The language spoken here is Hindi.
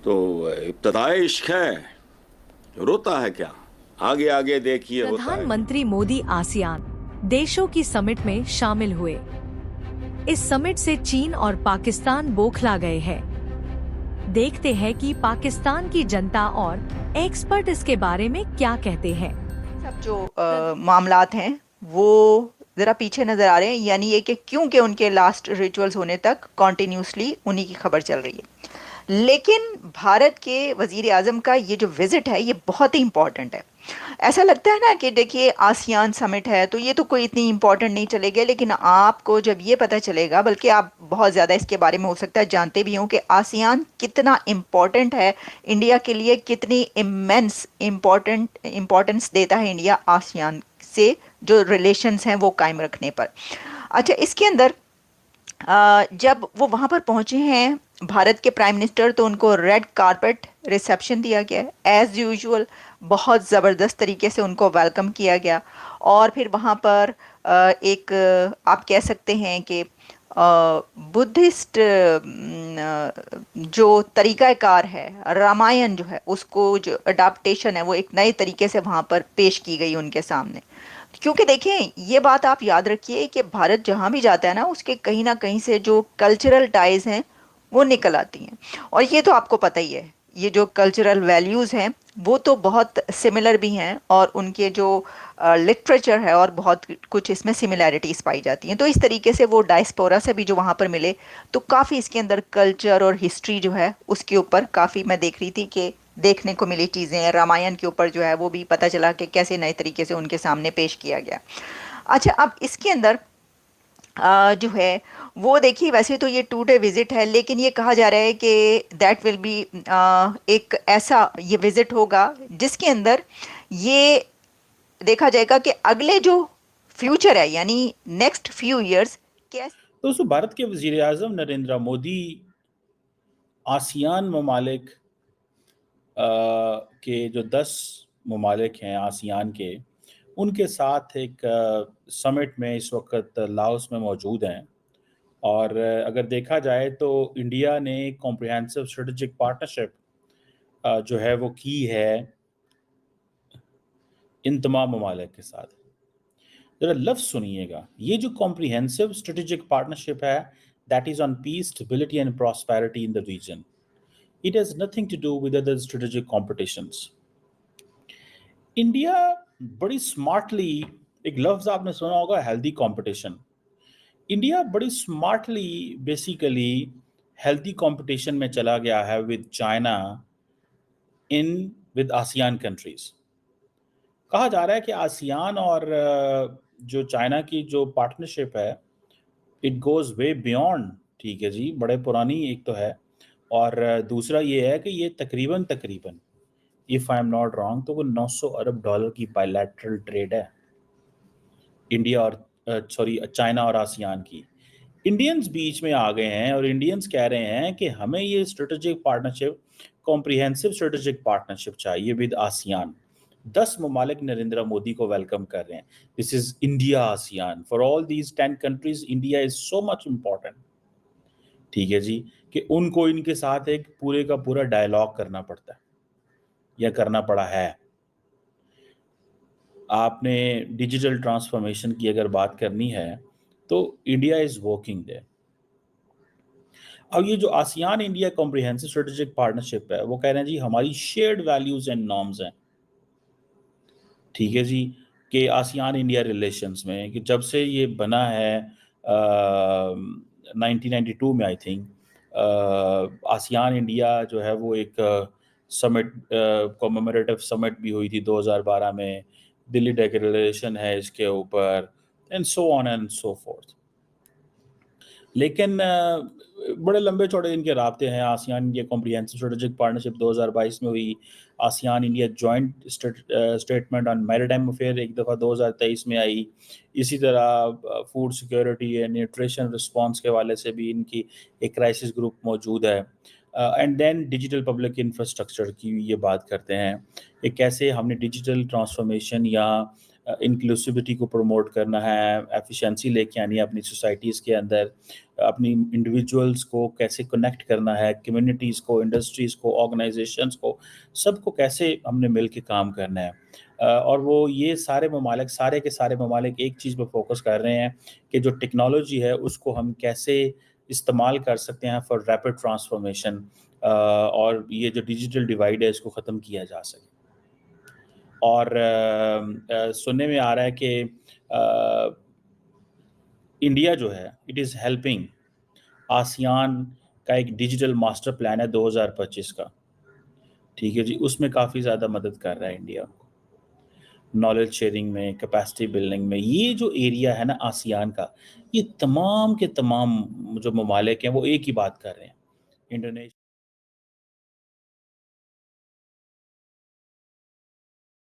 तो इब्तदाए इश्क है, रोता है क्या? आगे आगे देखिए होता है क्या। प्रधानमंत्री मोदी आसियान देशों की समिट में शामिल हुए। इस समिट से चीन और पाकिस्तान बौखला गए हैं। देखते हैं कि पाकिस्तान की जनता और एक्सपर्ट इसके बारे में क्या कहते हैं। सब जो मामलात हैं वो ज़रा पीछे नज़र आ रहे हैं, यानी ये कि क्योंकि उनके लास्ट रिचुअल्स होने तक कॉन्टिन्यूसली उन्हीं की खबर चल रही है। लेकिन भारत के वजीर आजम का ये जो विज़िट है ये बहुत ही इम्पॉर्टेंट है। ऐसा लगता है ना कि देखिए आसियान समिट है तो ये तो कोई इतनी इम्पोर्टेंट नहीं चलेगी, लेकिन आपको जब ये पता चलेगा, बल्कि आप बहुत ज़्यादा इसके बारे में हो सकता है जानते भी हों कि आसियान कितना इम्पोर्टेंट है इंडिया के लिए, कितनी इमेंस इम्पोर्टेंस देता है इंडिया आसियान से जो रिलेशंस हैं वो कायम रखने पर। अच्छा, इसके अंदर जब वो वहाँ पर पहुँचे हैं भारत के प्राइम मिनिस्टर, तो उनको रेड कारपेट रिसेप्शन दिया गया है एज़ यूजुअल। बहुत ज़बरदस्त तरीके से उनको वेलकम किया गया। और फिर वहाँ पर एक आप कह सकते हैं कि बुद्धिस्ट जो तरीक़ाकार है, रामायण जो है उसको जो अडाप्टेशन है वो एक नए तरीके से वहाँ पर पेश की गई उनके सामने। क्योंकि देखें, ये बात आप याद रखिए कि भारत जहाँ भी जाता है ना, उसके कहीं ना कहीं से जो कल्चरल टाइज हैं वो निकल आती हैं। और ये तो आपको पता ही है, ये जो कल्चरल वैल्यूज़ हैं वो तो बहुत सिमिलर भी हैं, और उनके जो लिटरेचर है और बहुत कुछ इसमें सिमिलैरिटीज़ पाई जाती हैं। तो इस तरीके से वो डायस्पोरा से भी जो वहाँ पर मिले, तो काफ़ी इसके अंदर कल्चर और हिस्ट्री जो है उसके ऊपर काफ़ी मैं देख रही थी कि देखने को मिली चीज़ें। रामायण के ऊपर जो है वो भी पता चला कि कैसे नए तरीके से उनके सामने पेश किया गया। अच्छा, अब इसके अंदर जो है वो देखिए, वैसे तो ये 2 डे विजिट है, लेकिन ये कहा जा रहा है कि दैट विल बी एक ऐसा ये विजिट होगा जिसके अंदर ये देखा जाएगा कि अगले जो फ्यूचर है, यानी नेक्स्ट फ्यू इयर्स कैसे। दोस्तों, भारत के वजीर आजम नरेंद्र मोदी आसियान ममालिक के जो 10 ममालिक हैं आसियान के, उनके साथ एक समिट में इस वक्त लाओस में मौजूद हैं। और अगर देखा जाए तो इंडिया ने कॉम्प्रिहेंसिव स्ट्रेटेजिक पार्टनरशिप जो है वो की है इन तमाम ममालिक के साथ। जरा लफ्ज़ सुनिएगा, ये जो कॉम्प्रिहेंसिव स्ट्रेटेजिक पार्टनरशिप है, that is on peace, stability and prosperity in the region. It has nothing to do with other strategic competitions. India बड़ी स्मार्टली, एक लफ्ज आपने सुना होगा, हेल्दी कंपटीशन। इंडिया बड़ी स्मार्टली बेसिकली हेल्दी कंपटीशन में चला गया है with China in with ASEAN countries. कहा जा रहा है कि आसियान और जो चाइना की जो पार्टनरशिप है, इट गोज वे बियॉन्ड, ठीक है जी, बड़े पुरानी एक तो है। और दूसरा ये है कि ये तकरीबन तकरीबन, if I am not wrong, तो वो 900 अरब डॉलर की बायलैटरल ट्रेड है इंडिया और सॉरी चाइना और आसियान की। इंडियंस बीच में आ गए हैं और इंडियंस कह रहे हैं कि हमें ये strategic partnership, comprehensive strategic partnership चाहिए विद आसियान। 10 ममालिक नरेंद्र मोदी को वेलकम कर रहे हैं। This is India ASEAN, for all these 10 countries India is so much important, ठीक है जी, कि उनको इनके साथ एक पूरे का पूरा डायलॉग करना पड़ता है या करना पड़ा है। आपने डिजिटल ट्रांसफॉर्मेशन की अगर बात करनी है तो इंडिया इज वर्किंग देयर। अब ये जो ASEAN India comprehensive strategic partnership है, वो कह रहे हैं जी हमारी शेयर्ड वैल्यूज एंड नॉर्म्स हैं, ठीक है जी, कि आसियान इंडिया रिलेशंस में कि जब से ये बना है 1992 में आई थिंक, आसियान इंडिया जो है वो एक समिट, कॉमेमोरेटिव समिट भी हुई थी 2012 में, दिल्ली डिक्लेरेशन है इसके ऊपर, and so on and so fourth. लेकिन बड़े लंबे चौड़े इनके राब्ते हैं। ASEAN India comprehensive strategic partnership 2022 में हुई। ASEAN India joint statement on maritime affair एक दफ़ा 2023 में आई। इसी तरह food security and nutrition response के हवाले से भी इनकी एक क्राइसिस ग्रुप मौजूद है। And then digital public infrastructure की ये बात करते हैं कि कैसे हमने डिजिटल ट्रांसफॉर्मेशन या इंक्लूसिविटी को प्रमोट करना है, एफिशिएंसी लेके आनी है अपनी सोसाइटीज़ के अंदर, अपनी इंडिविजुअल्स को कैसे कनेक्ट करना है, कम्युनिटीज़ को, इंडस्ट्रीज़ को, ऑर्गेनाइजेशंस को, सबको कैसे हमने मिल के काम करना है। और वो ये सारे के सारे ममालिक एक चीज़ पे फोकस कर रहे हैं कि जो टेक्नोलॉजी है उसको हम कैसे इस्तेमाल कर सकते हैं फॉर रैपिड ट्रांसफॉर्मेशन, और ये जो डिजिटल डिवाइड है इसको ख़त्म किया जा सके। और सुनने में आ रहा है कि इंडिया जो है इट इज़ हेल्पिंग आसियान का एक डिजिटल मास्टर प्लान है 2025 का, ठीक है जी, उसमें काफ़ी ज़्यादा मदद कर रहा है इंडिया नॉलेज शेयरिंग में, कैपेसिटी बिल्डिंग में। ये जो एरिया है ना आसियान का, ये तमाम के तमाम जो ममालिक हैं वो एक ही बात कर रहे हैं, इंडोनेशिया